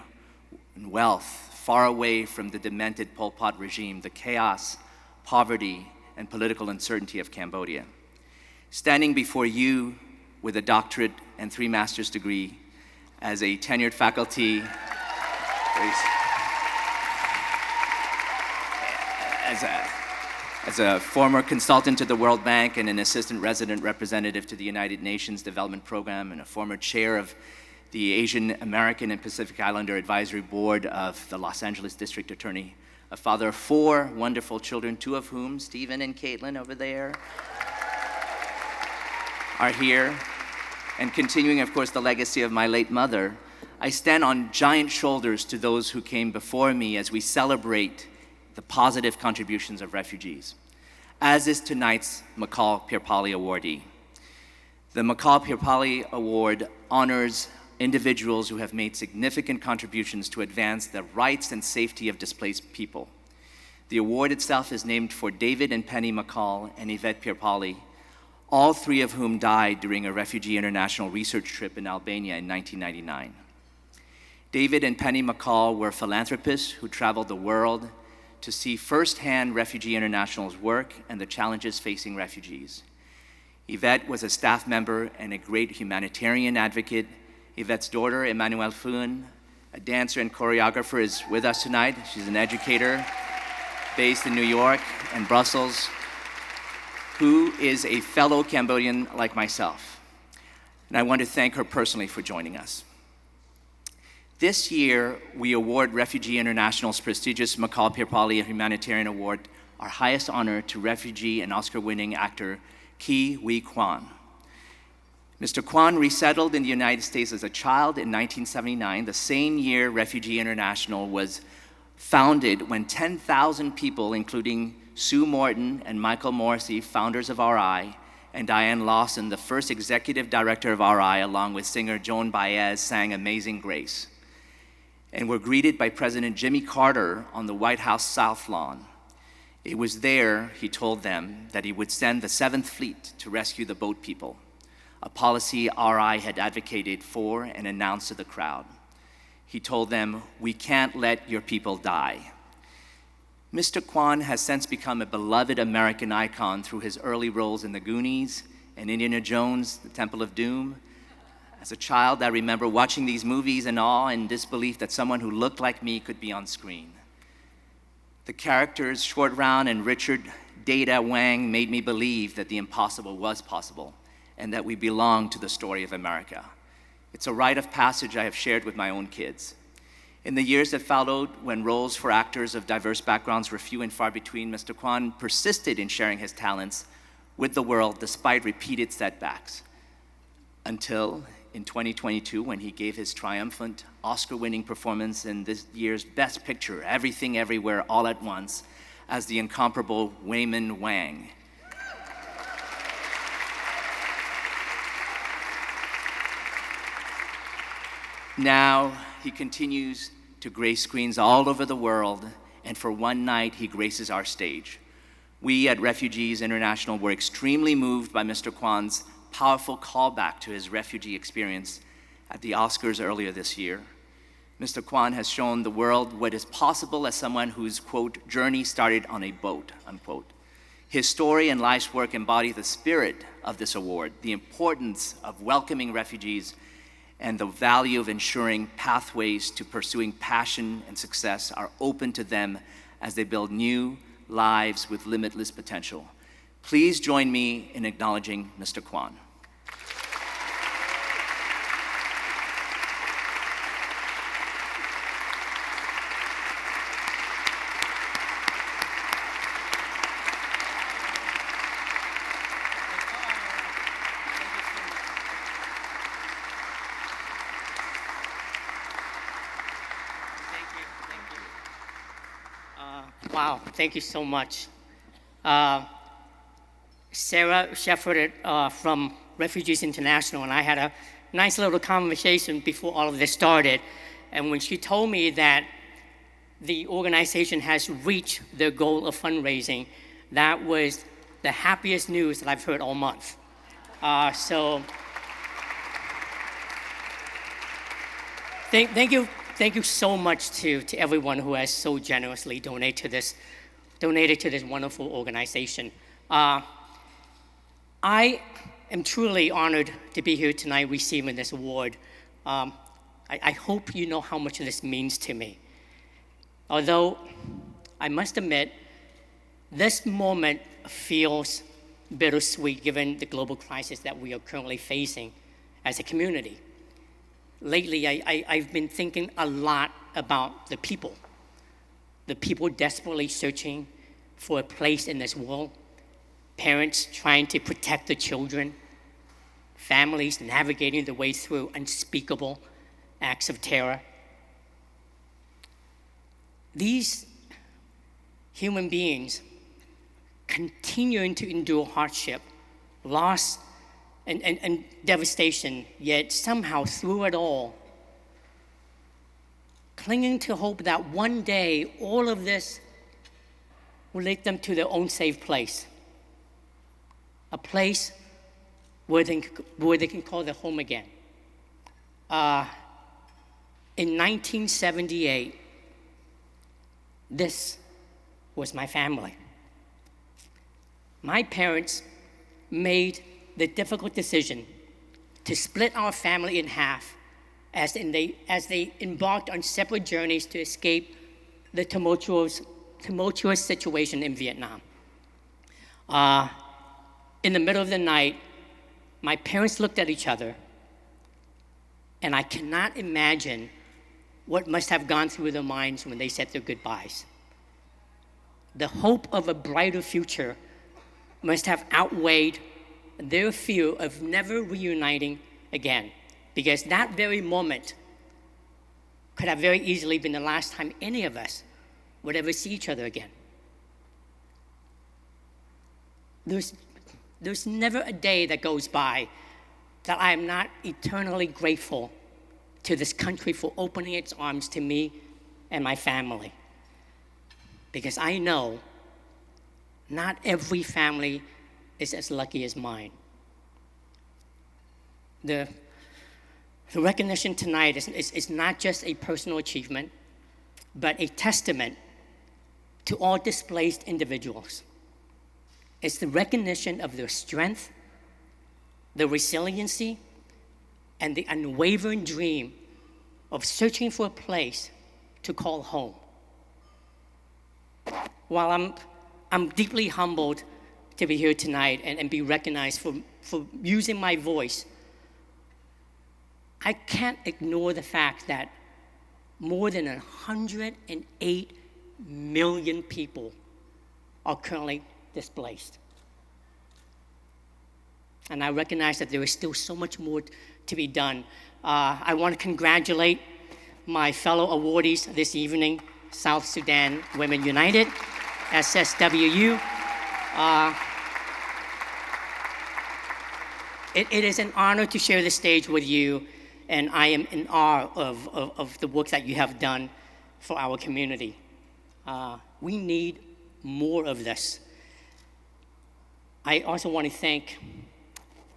and wealth, far away from the demented Pol Pot regime, the chaos, poverty, and political uncertainty of Cambodia. Standing before you with a doctorate and 3 master's degree as a tenured faculty, as a former consultant to the World Bank and an assistant resident representative to the United Nations Development Program and a former chair of the Asian American and Pacific Islander Advisory Board of the Los Angeles District Attorney, a father of 4 wonderful children, 2 of whom, Stephen and Caitlin over there, are here, and continuing, of course, the legacy of my late mother, I stand on giant shoulders to those who came before me as we celebrate the positive contributions of refugees, as is tonight's McCall Pirpali awardee. The McCall Pirpali Award honors individuals who have made significant contributions to advance the rights and safety of displaced people. The award itself is named for David and Penny McCall and Yvette Pirpali, all 3 of whom died during a Refugee International research trip in Albania in 1999. David and Penny McCall were philanthropists who traveled the world to see firsthand Refugee International's work and the challenges facing refugees. Yvette was a staff member and a great humanitarian advocate. Yvette's daughter, Emmanuelle Phuon, a dancer and choreographer, is with us tonight. She's an educator based in New York and Brussels, who is a fellow Cambodian like myself. And I want to thank her personally for joining us. This year, we award Refugee International's prestigious Makal Pirpali Humanitarian Award, our highest honor, to refugee and Oscar-winning actor Ki Wee Quan. Mr. Quan resettled in the United States as a child in 1979, the same year Refugee International was founded, when 10,000 people, including Sue Morton and Michael Morrissey, founders of RI, and Diane Lawson, the first executive director of RI, along with singer Joan Baez, sang Amazing Grace, and were greeted by President Jimmy Carter on the White House South Lawn. It was there he told them that he would send the 7th Fleet to rescue the boat people, a policy RI had advocated for and announced to the crowd. He told them, "We can't let your people die." Mr. Quan has since become a beloved American icon through his early roles in The Goonies and Indiana Jones, The Temple of Doom. As a child, I remember watching these movies in awe and disbelief that someone who looked like me could be on screen. The characters, Short Round and Richard Data Wang, made me believe that the impossible was possible and that we belong to the story of America. It's a rite of passage I have shared with my own kids. In the years that followed, when roles for actors of diverse backgrounds were few and far between, Mr. Quan persisted in sharing his talents with the world despite repeated setbacks. Until in 2022, when he gave his triumphant Oscar-winning performance in this year's Best Picture, Everything Everywhere All at Once, as the incomparable Wayman Wang. Now, he continues to grace screens all over the world, and for one night, he graces our stage. We at Refugees International were extremely moved by Mr. Quan's powerful callback to his refugee experience at the Oscars earlier this year. Mr. Quan has shown the world what is possible as someone whose, quote, journey started on a boat, unquote. His story and life's work embody the spirit of this award, the importance of welcoming refugees, and the value of ensuring pathways to pursuing passion and success are open to them as they build new lives with limitless potential. Please join me in acknowledging Mr. Quan. Wow, thank you so much. Sarah shepherded from Refugees International, and I had a nice little conversation before all of this started. And when she told me that the organization has reached their goal of fundraising, that was the happiest news that I've heard all month. So thank you so much to everyone who has so generously donated to this wonderful organization. I am truly honored to be here tonight receiving this award. I hope you know how much this means to me. Although I must admit, this moment feels bittersweet given the global crisis that we are currently facing as a community. Lately, I've been thinking a lot about the people desperately searching for a place in this world, parents trying to protect the children, families navigating their way through unspeakable acts of terror. These human beings continuing to endure hardship, loss, and devastation, yet somehow through it all, clinging to hope that one day all of this will lead them to their own safe place, a place where they can call their home again. In 1978, this was my family. My parents made the difficult decision to split our family in half as they embarked on separate journeys to escape the tumultuous situation in Vietnam. In the middle of the night, my parents looked at each other, and I cannot imagine what must have gone through their minds when they said their goodbyes. The hope of a brighter future must have outweighed their fear of never reuniting again, because that very moment could have very easily been the last time any of us would ever see each other again. There's never a day that goes by that I am not eternally grateful to this country for opening its arms to me and my family. Because I know not every family is as lucky as mine. The recognition tonight is not just a personal achievement, but a testament to all displaced individuals. It's the recognition of their strength, the resiliency, and the unwavering dream of searching for a place to call home. While I'm deeply humbled to be here tonight and be recognized for using my voice, I can't ignore the fact that more than 108 million people are currently displaced. And I recognize that there is still so much more to be done. I want to congratulate my fellow awardees this evening, South Sudan Women United, SSWU. It is an honor to share the stage with you, and I am in awe of the work that you have done for our community. We need more of this. I also want to thank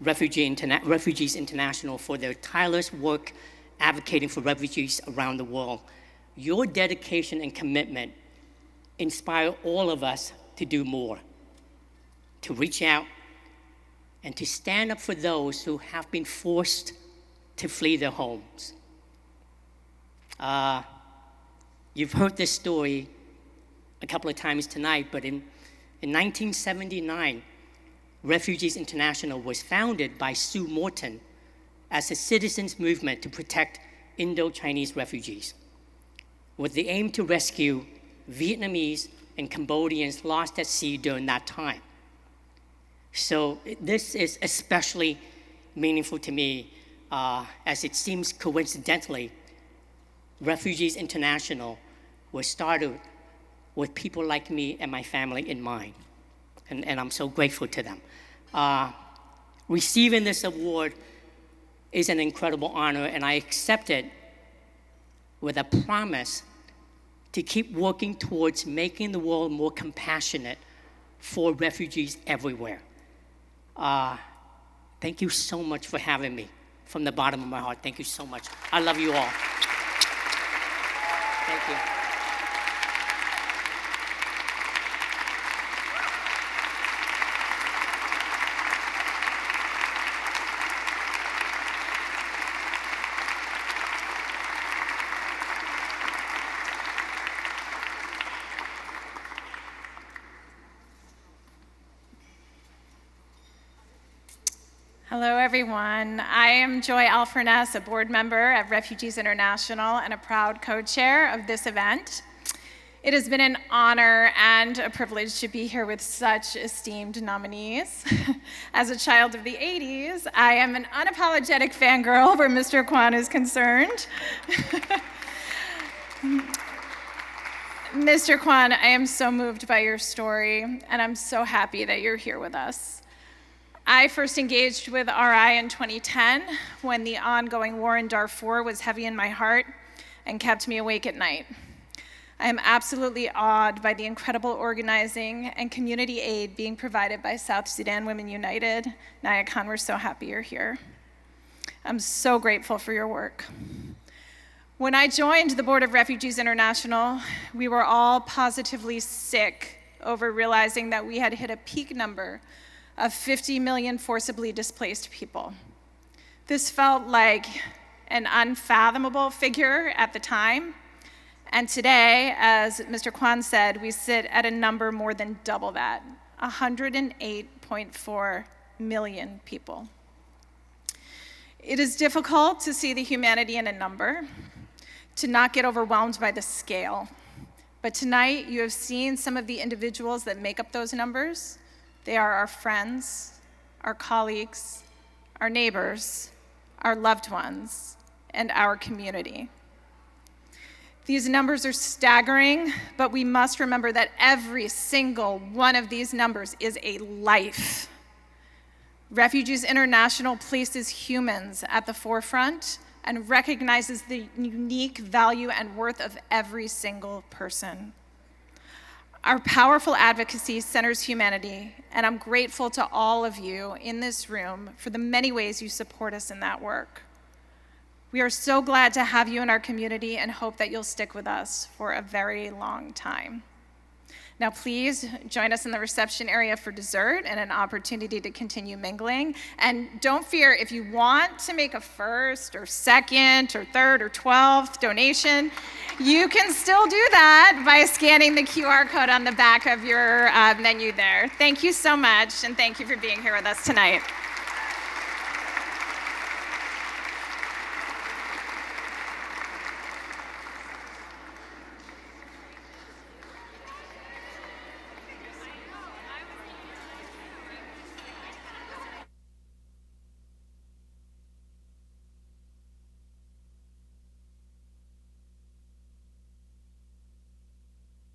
Refugees International for their tireless work advocating for refugees around the world. Your dedication and commitment inspire all of us to do more, to reach out, and to stand up for those who have been forced to flee their homes. You've heard this story a couple of times tonight, but in 1979, Refugees International was founded by Sue Morton as a citizens' movement to protect Indo-Chinese refugees, with the aim to rescue Vietnamese and Cambodians lost at sea during that time. So this is especially meaningful to me, as it seems coincidentally, Refugees International was started with people like me and my family in mind. And I'm so grateful to them. Receiving this award is an incredible honor, and I accept it with a promise to keep working towards making the world more compassionate for refugees everywhere. Thank you so much for having me. From the bottom of my heart, thank you so much. I love you all. Thank you. Hello, everyone. I am Joy Alferness, a board member at Refugees International and a proud co-chair of this event. It has been an honor and a privilege to be here with such esteemed nominees. As a child of the 80s, I am an unapologetic fangirl where Mr. Quan is concerned. Mr. Quan, I am so moved by your story, and I'm so happy that you're here with us. I first engaged with RI in 2010 when the ongoing war in Darfur was heavy in my heart and kept me awake at night. I am absolutely awed by the incredible organizing and community aid being provided by South Sudan Women United. Nyakan, we're so happy you're here. I'm so grateful for your work. When I joined the board of Refugees International, we were all positively sick over realizing that we had hit a peak number of 50 million forcibly displaced people. This felt like an unfathomable figure at the time. And today, as Mr. Quan said, we sit at a number more than double that, 108.4 million people. It is difficult to see the humanity in a number, to not get overwhelmed by the scale. But tonight, you have seen some of the individuals that make up those numbers. They are our friends, our colleagues, our neighbors, our loved ones, and our community. These numbers are staggering, but we must remember that every single one of these numbers is a life. Refugees International places humans at the forefront and recognizes the unique value and worth of every single person. Our powerful advocacy centers humanity, and I'm grateful to all of you in this room for the many ways you support us in that work. We are so glad to have you in our community and hope that you'll stick with us for a very long time. Now please join us in the reception area for dessert and an opportunity to continue mingling. And don't fear, if you want to make a first or second or third or 12th donation, you can still do that by scanning the QR code on the back of your menu there. Thank you so much, and thank you for being here with us tonight.